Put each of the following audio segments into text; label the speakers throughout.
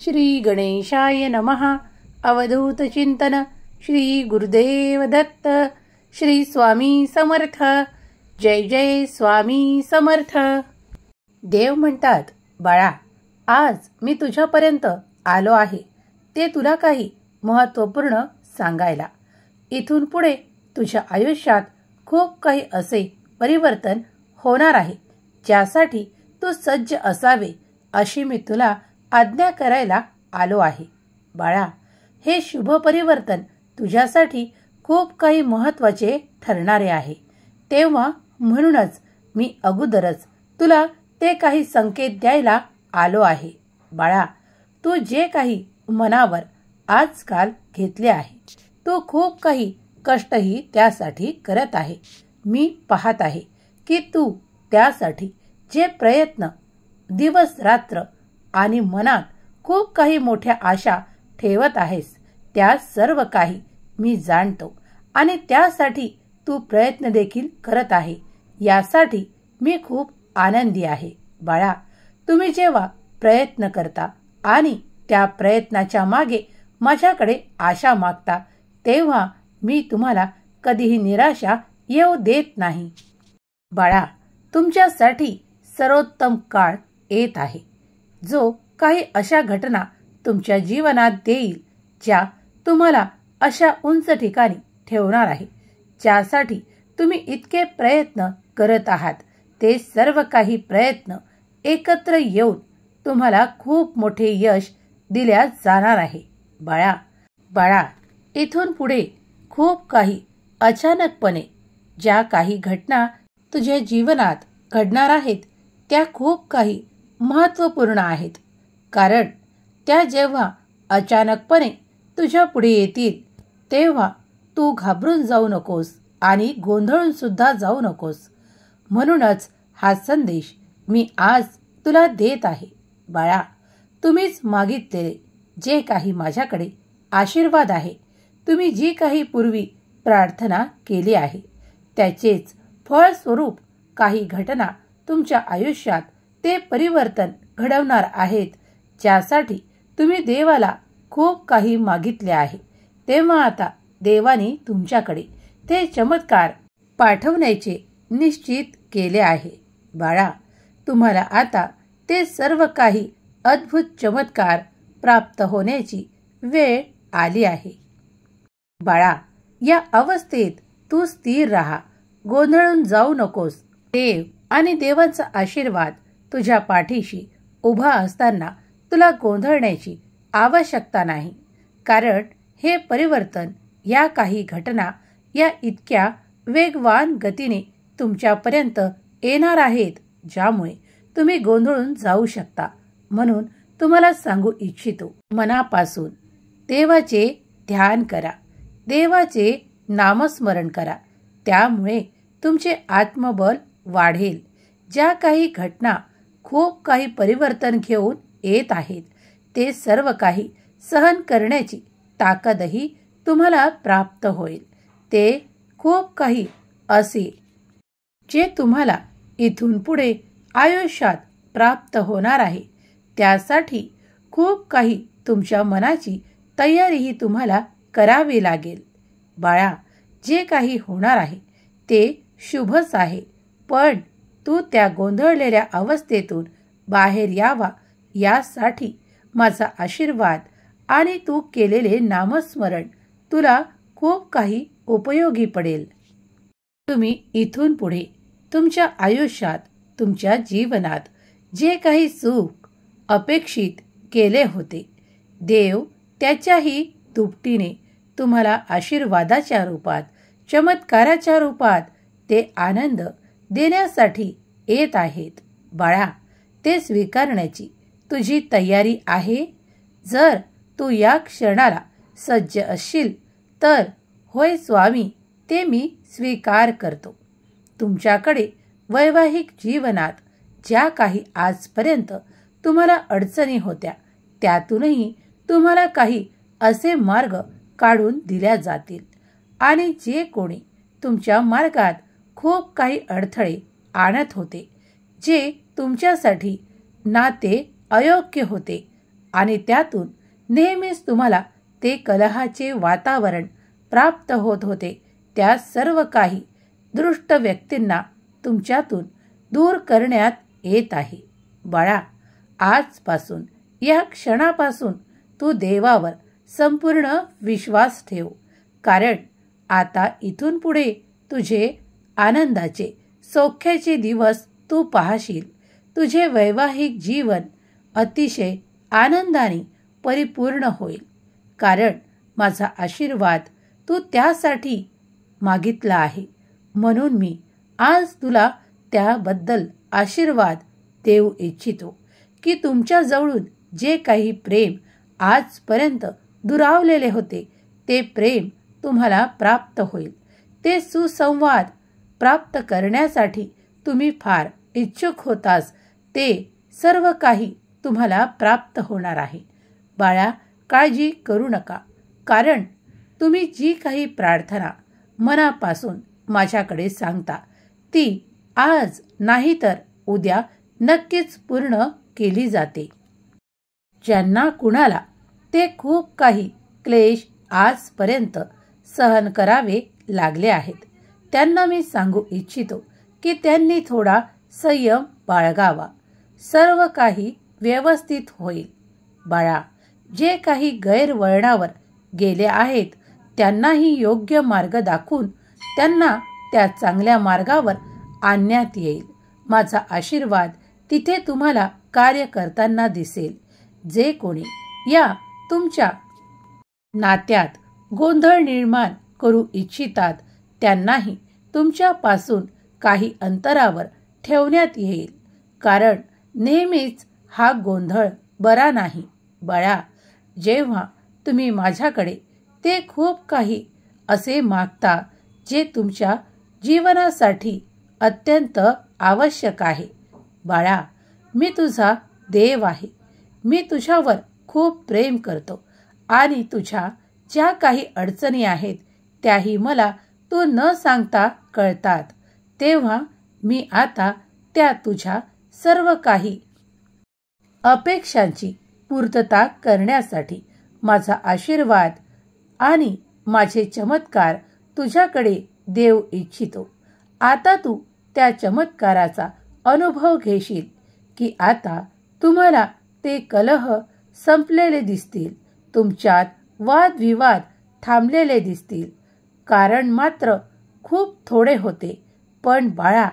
Speaker 1: श्री गणेशाय नमः. अवधूत चिंतन श्री गुरुदेव दत्त. श्री स्वामी समर्थ. जय जय स्वामी समर्थ. देव म्हणतात, बाळा, आज मी तुझ्यापर्यंत आलो आहे ते तुला काही महत्त्वपूर्ण सांगायला. इथून पुढे तुझ्या आयुष्यात खूप काही असे परिवर्तन होणार आहे ज्यासाठी तू सज्ज असावे अशी मी तुला आज्ञा करायला आलो आहे. बाळा, हे शुभ परिवर्तन तुझ्यासाठी खूप काही महत्त्वाचे ठरणारे आहे. तेव्हा म्हणूनच मी अगोदरच तुला ते काही संकेत द्यायला आलो आहे. बाळा, तू जे काही मनावर आजकाल घेतले आहे, तू खूप काही कष्टही त्यासाठी करत आहे. मी पाहत आहे की तू त्यासाठी जे प्रयत्न दिवस रात्र आणि मनात खूप काही मोठ्या आशा ठेवत आहेस, त्या सर्व काही मी जाणतो आणि त्यासाठी तू प्रयत्न देखील करत आहे. यासाठी मी खूप आनंदी आहे. बाळा, तुम्ही जेव्हा प्रयत्न करता आणि त्या प्रयत्नाच्या मागे माझ्याकडे आशा मागता, तेव्हा मी तुम्हाला कधीही निराशा येऊ देत नाही. बाळा, तुमच्यासाठी सर्वोत्तम काळ येत आहे, जो काही अशा घटना तुमच्या जीवनात देईल ज्या तुम्हाला अशा उंच ठिकाणी ठेवणार आहे, ज्यासाठी तुम्ही इतके प्रयत्न करत आहात. ते सर्व काही प्रयत्न एकत्र येऊन तुम्हाला खूप मोठे यश दिल्या जाणार आहे. बाळा, इथून पुढे खूप काही अचानकपणे ज्या काही घटना तुझ्या जीवनात घडणार आहेत, त्या खूप काही महत्त्वपूर्ण आहेत. कारण त्या जेव्हा अचानकपणे तुझ्या पुढे येतील, तेव्हा तू घाबरून जाऊ नकोस आणि गोंधळून सुद्धा जाऊ नकोस. म्हणूनच हा संदेश मी आज तुला देत आहे. बाळा, तुम्हीच मागितलेले जे काही माझ्याकडे आशीर्वाद आहे, तुम्ही जी काही पूर्वी प्रार्थना केली आहे, त्याचेच फळस्वरूप काही घटना तुमच्या आयुष्यात ते परिवर्तन घडवणार आहेत, ज्यासाठी तुम्ही देवाला खूप काही मागितले आहे. तेव्हा आता देवाने तुमच्याकडे ते चमत्कार पाठवण्याचे निश्चित केले आहे. बाळा, तुम्हाला आता ते सर्व काही अद्भुत चमत्कार प्राप्त होण्याची वेळ आली आहे. बाळा, या अवस्थेत तू स्थिर राहा, गोंधळून जाऊ नकोस. देव आणि देवाचा आशीर्वाद तुझ्या पाठीशी उभा असताना तुला गोंधळण्याची आवश्यकता नाही. कारण हे परिवर्तन, या काही घटना या इतक्या वेगवान गतीने तुमच्यापर्यंत येणार आहेत, ज्यामुळे तुम्ही गोंधळून जाऊ शकता. म्हणून तुम्हाला सांगू इच्छितो, मनापासून देवाचे ध्यान करा, देवाचे नामस्मरण करा. त्यामुळे तुमचे आत्मबल वाढेल. ज्या काही घटना खूप काही परिवर्तन घेऊन येत आहेत, ते सर्व काही सहन करण्याची ताकदही तुम्हाला प्राप्त होईल. ते खूप काही असे जे तुम्हाला इथून पुढे आयुष्यात प्राप्त होणार आहे, त्यासाठी खूप काही तुमच्या मनाची तयारीही तुम्हाला करावी लागेल. बाळा, जे काही होणार आहे ते शुभच आहे, पण तू त्या गोंधळलेल्या अवस्थेतून बाहेर यावा यासाठी माझा आशीर्वाद आणि तू केलेले नामस्मरण तुला खूप काही उपयोगी पडेल. तुम्ही इथून पुढे तुमच्या आयुष्यात, तुमच्या जीवनात जे काही सुख अपेक्षित केले होते, देव त्याच्याही दुपटीने तुम्हाला आशीर्वादाच्या रूपात, चमत्काराच्या रूपात ते आनंद देण्यासाठी येत आहेत. बाळा, ते स्वीकारण्याची तुझी तयारी आहे? जर तू या क्षणाला सज्ज असशील तर होय स्वामी, ते मी स्वीकार करतो. तुमच्याकडे वैवाहिक जीवनात ज्या काही आजपर्यंत तुम्हाला अडचणी होत्या, त्यातूनही तुम्हाला काही असे मार्ग काढून दिल्या जातील. आणि जे कोणी तुमच्या मार्गात खूप काही अडथळे आणत होते, जे तुमच्यासाठी नाते अयोग्य होते, आणि त्यातून नेहमीच तुम्हाला ते कलहाचे वातावरण प्राप्त होत होते, त्या सर्व काही दुष्ट व्यक्तींना तुमच्यातून दूर करण्यात येत आहे. बाळा, आजपासून या क्षणापासून तू देवावर संपूर्ण विश्वास ठेव, कारण आता इथून पुढे तुझे आनंदाचे सौख्याचे दिवस तू पाहशील. तुझे वैवाहिक जीवन अतिशय आनंदाने परिपूर्ण होईल, कारण माझा आशीर्वाद तू त्यासाठी मागितला आहे. म्हणून मी आज तुला त्याबद्दल आशीर्वाद देऊ इच्छितो की तुमच्या जवळून जे काही प्रेम आजपर्यंत दुरावलेले होते, ते प्रेम तुम्हाला प्राप्त होईल. ते सुसंवाद प्राप्त करण्यासाठी तुम्ही फार इच्छुक होतास, ते सर्व काही तुम्हाला प्राप्त होणार आहे. बाळा, काळजी करू नका, कारण तुम्ही जी काही प्रार्थना मनापासून माझ्याकडे सांगता, ती आज नाही तर उद्या नक्कीच पूर्ण केली जाते. ज्यांना कुणाला ते खूप काही क्लेश आजपर्यंत सहन करावे लागले आहेत, त्यांना मी सांगू इच्छितो की त्यांनी थोडा संयम बाळगावा. सर्व काही व्यवस्थित होईल. बाळा, जे काही गैरवळणावर गेले आहेत, त्यांनाही योग्य मार्ग दाखवून त्यांना त्या चांगल्या मार्गावर आणण्यात येईल. माझा आशीर्वाद तिथे तुम्हाला कार्य करताना दिसेल. जे कोणी या तुमच्या नात्यात गोंधळ निर्माण करू इच्छितात, त्यांनाही तुमच्यापासून काही अंतरावर ठेवण्यात येईल, कारण नेहमीच हा गोंधळ बरा नाही. बाळा, जेव्हा तुम्ही माझ्याकडे ते खूप काही असे मागता जे तुमच्या जीवनासाठी अत्यंत आवश्यक आहे. बाळा, मी तुझा देव आहे. मी तुझ्यावर खूप प्रेम करतो आणि तुझ्या ज्या काही अडचणी आहेत त्याही मला तू न सांगता कळतात. तेव्हा मी आता त्या तुझ्या सर्व काही अपेक्षांची पूर्तता करण्यासाठी माझा आशीर्वाद आणि माझे चमत्कार तुझ्याकडे देऊ इच्छितो. आता तू त्या चमत्काराचा अनुभव घेशील की आता तुम्हाला ते कलह संपलेले दिसतील, तुमच्यात वादविवाद थांबलेले दिसतील. कारण मात्र खूप थोडे होते, पण बाळा,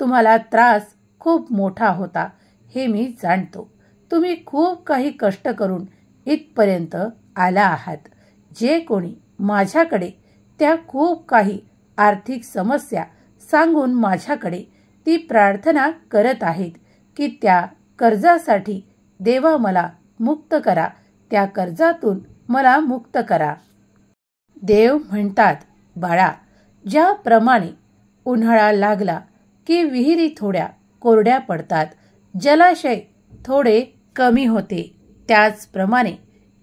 Speaker 1: तुम्हाला त्रास खूप मोठा होता हे मी जाणतो. तुम्ही खूप काही कष्ट करून इथपर्यंत आला आहात. जे कोणी माझ्याकडे त्या खूप काही आर्थिक समस्या सांगून माझ्याकडे ती प्रार्थना करत आहेत की त्या कर्जासाठी देवा मला मुक्त करा, त्या कर्जातून मला मुक्त करा. देव म्हणतात, बाळा, ज्याप्रमाणे उन्हाळा लागला की विहिरी थोड्या कोरड्या पडतात, जलाशय थोडे कमी होते, त्याचप्रमाणे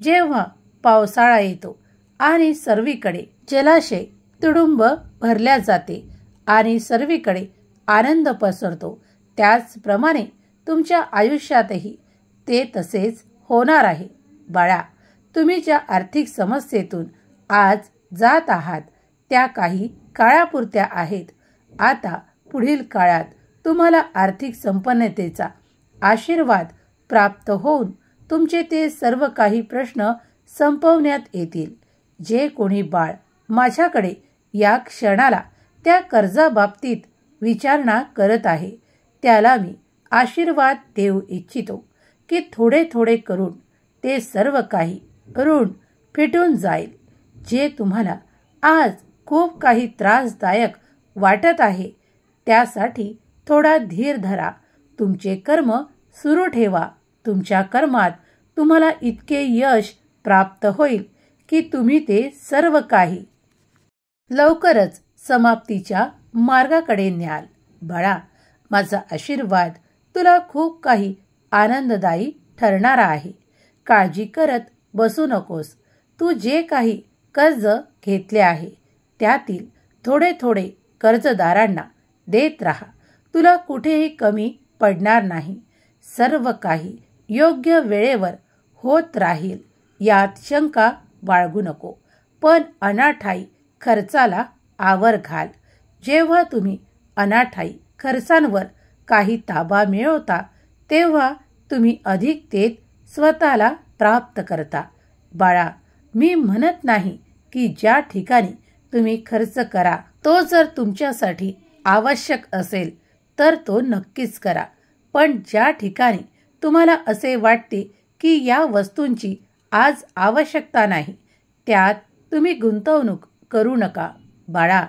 Speaker 1: जेव्हा पावसाळा येतो आणि सर्वीकडे जलाशय तुडुंब भरल्या जाते आणि सर्वीकडे आनंद पसरतो, त्याचप्रमाणे तुमच्या आयुष्यातही ते तसेच होणार आहे. बाळा, तुम्ही ज्या आर्थिक समस्येतून आज जात आहात त्या काही काळापुरत्या आहेत. आता पुढील काळात तुम्हाला आर्थिक संपन्नतेचा आशीर्वाद प्राप्त होऊन तुमचे ते सर्व काही प्रश्न संपवण्यात येतील. जे कोणी बाळ माझ्याकडे या क्षणाला त्या कर्जाबाबतीत विचारणा करत आहे, त्याला मी आशीर्वाद देऊ इच्छितो की थोडे थोडे करून ते सर्व काही ऋण फिटून जाईल. जे तुम्हाला आज खूप काही त्रासदायक वाटत आहे, त्यासाठी थोडा धीर धरा. तुमचे कर्म सुरू ठेवा. तुमच्या कर्मात तुम्हाला इतके यश प्राप्त होईल की तुम्ही ते सर्व काही लवकरच समाप्तीच्या मार्गाकडे न्याल. बाळा, माझा आशीर्वाद तुला खूप काही आनंददायी ठरणारा आहे. काळजी करत बसू नकोस. तू जे काही कर्ज घेतले आहे त्यातील थोडे थोडे कर्जदारांना देत राहा. तुला कुठेही कमी पडणार नाही. सर्व काही योग्य वेळेवर होत राहील यात शंका बाळगू नको. पण अनाठायी खर्चाला आवर घाल. जेव्हा तुम्ही अनाठायी खर्चांवर काही ताबा मिळवता तेव्हा तुम्ही अधिकतेत स्वतःला प्राप्त करता. बाळा, मी म्हणत नाही की ज्या ठिकाणी तुम्ही खर्च करा तो जर तुमच्यासाठी आवश्यक असेल तर तो नक्कीच करा. पण ज्या ठिकाणी तुम्हाला असे वाटते की या वस्तूंची आज आवश्यकता नाही त्यात तुम्ही गुंतवणूक करू नका. बाळा,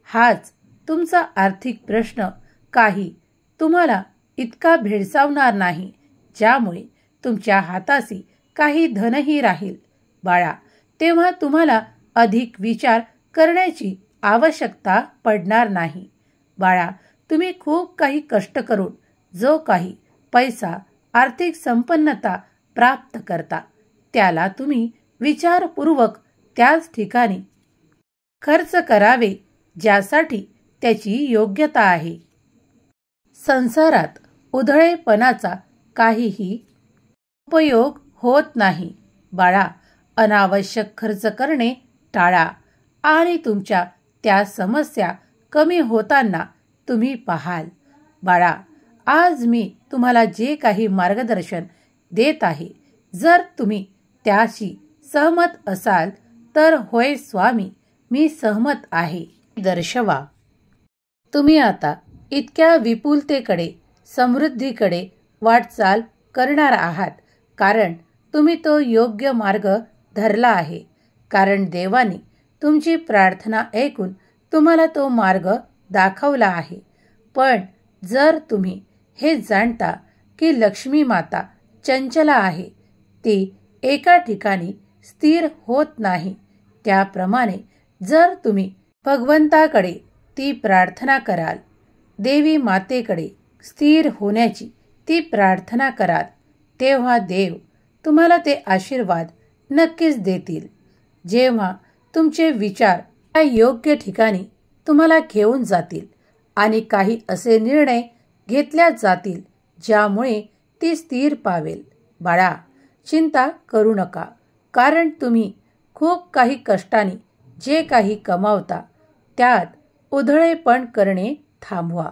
Speaker 1: हाच तुमचा आर्थिक प्रश्न काही तुम्हाला इतका भेडसावणार नाही ज्यामुळे तुमच्या हाताशी काही धनही राहील. बाळा, तेव्हा तुम्हाला अधिक विचार करण्याची आवश्यकता पडणार नाही. बाळा, तुम्ही खूप काही कष्ट करून जो काही पैसा आर्थिक संपन्नता प्राप्त करता त्याला तुम्ही विचारपूर्वक त्याच ठिकाणी खर्च करावे ज्यासाठी त्याची योग्यता आहे. संसारात उधळेपणाचा काहीही उपयोग होत नाही. बाळा, अनावश्यक खर्च करणे टाळा आणि तुमच्या त्या समस्या कमी होताना तुम्ही पाहाल. बाळा, आज मी तुम्हाला जे काही मार्गदर्शन देत आहे जर तुम्ही त्याशी सहमत असाल तर होय स्वामी, मी सहमत आहे दर्शवा. तुम्ही आता इतक्या विपुलतेकडे समृद्धीकडे वाटचाल करणार आहात कारण तुम्ही तो योग्य मार्ग धरला आहे. कारण देवाने तुमची प्रार्थना ऐकून तुम्हाला तो मार्ग दाखवला आहे. पण जर तुम्ही हे जाणता की लक्ष्मी माता चंचला आहे, ती एका ठिकाणी स्थिर होत नाही, त्याप्रमाणे जर तुम्ही भगवंताकडे ती प्रार्थना कराल, देवी मातेकडे स्थिर होण्याची ती प्रार्थना कराल, तेव्हा देव तुम्हाला ते आशीर्वाद नक्कीच देतील. जेव्हा तुमचे विचार त्या योग्य ठिकाणी तुम्हाला घेऊन जातील आणि काही असे निर्णय घेतल्या जातील ज्यामुळे ती स्थिर पावेल. बाळा, चिंता करू नका कारण तुम्ही खूप काही कष्टाने जे काही कमावता त्यात उधळेपण करणे थांबवा.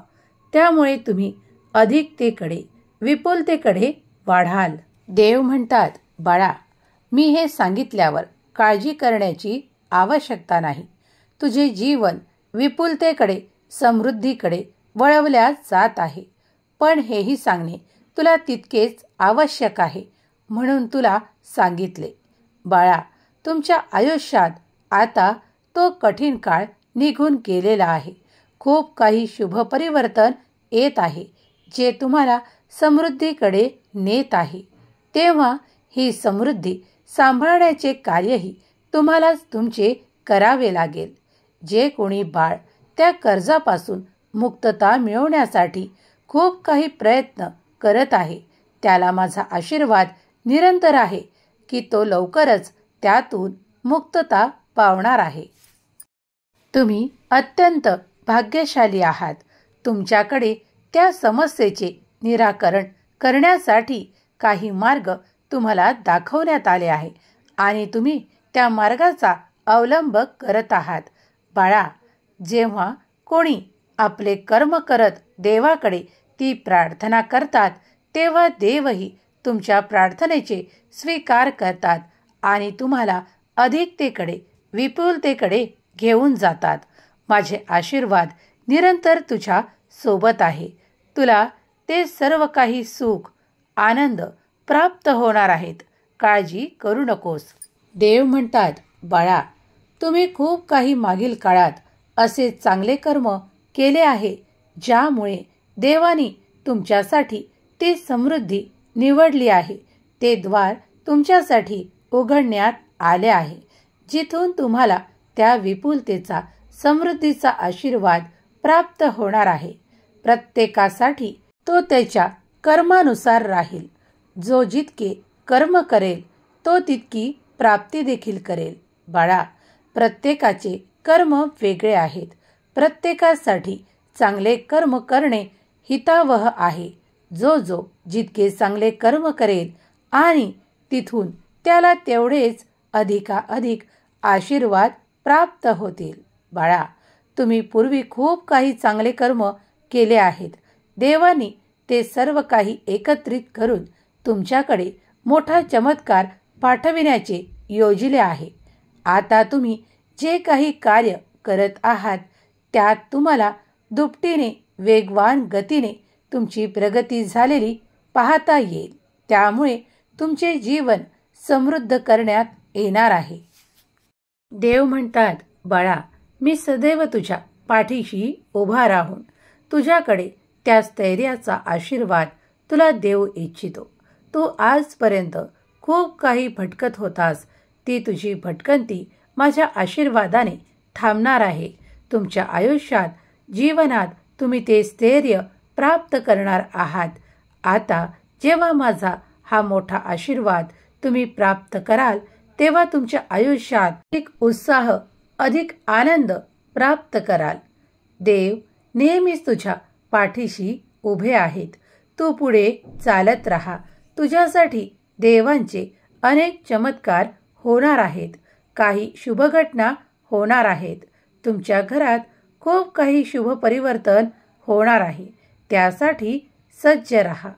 Speaker 1: त्यामुळे तुम्ही अधिकतेकडे विपुलतेकडे वाढाल. देव म्हणतात, बाळा, मी हे सांगितल्यावर काळजी करण्याची आवश्यकता नाही. तुझे जीवन विपुलतेकडे समृद्धीकडे वळवल्या जात आहे. पण हेही सांगणे तुला तितकेच आवश्यक आहे म्हणून तुला सांगितले. बाळा, तुमच्या आयुष्यात आता तो कठीण काळ निघून गेलेला आहे. खूप काही शुभ परिवर्तन येत आहे जे तुम्हाला समृद्धीकडे नेत आहे. तेव्हा ही समृद्धी सांभाळण्याचे कार्यही तुम्हालाच तुमचे करावे लागेल. जे कोणी बाळ त्या कर्जापासून मुक्तता मिळवण्यासाठी खूप काही प्रयत्न करत आहे त्याला माझा आशीर्वाद निरंतर आहे की तो लवकरच त्यातून मुक्तता पावणार आहे. तुम्ही अत्यंत भाग्यशाली आहात. तुमच्याकडे त्या समस्येचे निराकरण करण्यासाठी काही मार्ग तुम्हाला दाखवण्यात आले आहे आणि तुम्ही त्या मार्गाचा अवलंब करत आहात. बाळा, जेव्हा कोणी आपले कर्म करत देवाकडे ती प्रार्थना करतात तेव्हा देवही तुमच्या प्रार्थनेचे स्वीकार करतात आणि तुम्हाला अधिकतेकडे विपुलतेकडे घेऊन जातात. माझे आशीर्वाद निरंतर तुझ्या सोबत आहे. तुला ते सर्व काही सुख आनंद प्राप्त होणार आहेत. काळजी करू नकोस. देव म्हणतात, बाळा, तुम्ही खूप काही मागील काळात असे चांगले कर्म केले आहे ज्यामुळे देवाने तुमच्यासाठी ती समृद्धी निवडली आहे. ते द्वार तुमच्यासाठी उघडण्यात आले आहे जिथून तुम्हाला त्या विपुलतेचा समृद्धीचा आशीर्वाद प्राप्त होणार आहे. प्रत्येकासाठी तो त्याच्या कर्मानुसार राहील. जो जितके कर्म करेल तो तितकी प्राप्ती देखील करेल. बाळा, प्रत्येकाचे कर्म वेगळे आहेत. प्रत्येकासाठी चांगले कर्म करणे हितावह आहे. जो जितके चांगले कर्म करेल आणि तिथून त्याला तेवढेच अधिकाधिक आशीर्वाद प्राप्त होतील. बाळा, तुम्ही पूर्वी खूप काही चांगले कर्म केले आहेत. देवानी ते सर्व काही एकत्रित करून तुमच्याकडे मोठा चमत्कार पाठविण्याचे योजिले आहे. आता तुम्ही जे काही कार्य करत आहात त्यात तुम्हाला दुपटीने वेगवान गतीने तुमची प्रगती झालेली पाहता येईल. त्यामुळे तुमचे जीवन समृद्ध करण्यात येणार आहे. देव म्हणतात, बाळा, मी सदैव तुझ्या पाठीशी उभा राहून तुझ्याकडे त्या स्थैर्याचा आशीर्वाद तुला देऊ इच्छितो. तू आजपर्यंत खूप काही भटकत होतास. ती तुझी भटकंती माझ्या आशीर्वादाने थांबणार आहे. तुमच्या आयुष्यात जीवनात तुम्ही ते स्थैर्य प्राप्त करणार आहात. आता जेव्हा माझा हा मोठा आशीर्वाद तुम्ही प्राप्त कराल तेव्हा तुमच्या आयुष्यात अधिक उत्साह, अधिक आनंद प्राप्त कराल. देव नेहमीच तुझ्या पाठीशी उभे आहेत. तू पुढे चालत राहा. तुझ्यासाठी देवांचे अनेक चमत्कार होणार आहेत. काही शुभ घटना होणार आहेत. तुमच्या घरात खूप काही शुभ परिवर्तन होणार आहे. त्यासाठी सज्ज राहा.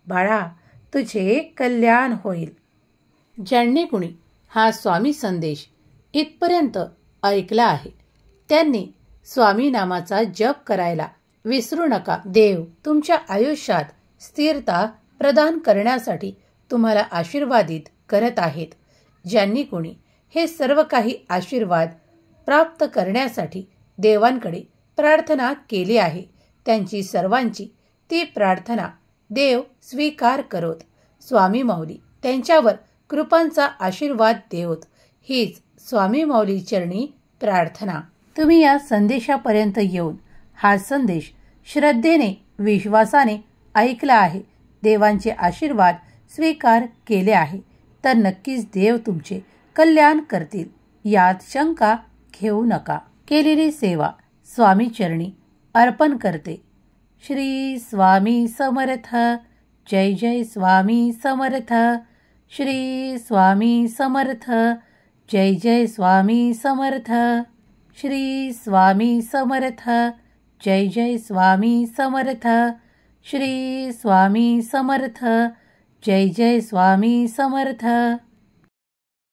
Speaker 1: बाळा, तुझे कल्याण होईल. ज्यांनी कुणी हा स्वामी संदेश इथपर्यंत ऐकला आहे त्यांनी स्वामी नामाचा जप करायला विसरू नका. देव तुमच्या आयुष्यात स्थिरता प्रदान करण्यासाठी तुम्हाला आशीर्वादित करत आहेत. ज्यांनी कोणी हे सर्व काही आशीर्वाद प्राप्त करण्यासाठी देवांकडे प्रार्थना केली आहे त्यांची सर्वांची ती प्रार्थना देव स्वीकार करोत. स्वामी माऊली त्यांच्यावर कृपांचा आशीर्वाद देवोत. हीच स्वामी माऊली चरणी प्रार्थना. तुम्ही या संदेशापर्यंत येऊन हा संदेश श्रद्धेने, विश्वासाने ऐकला आहे, देवांचे आशीर्वाद स्वीकार केले आहे, तर नक्कीच देव तुमचे कल्याण करतील. यात शंका घेऊ नका. केलेली सेवा स्वामी चरणी अर्पण करते. श्री स्वामी समर्थ. जय जय स्वामी समर्थ. श्री स्वामी समर्थ. जय जय स्वामी समर्थ. श्री स्वामी समर्थ. जय जय स्वामी समर्थ. श्री स्वामी समर्थ. जय जय स्वामी समर्थ.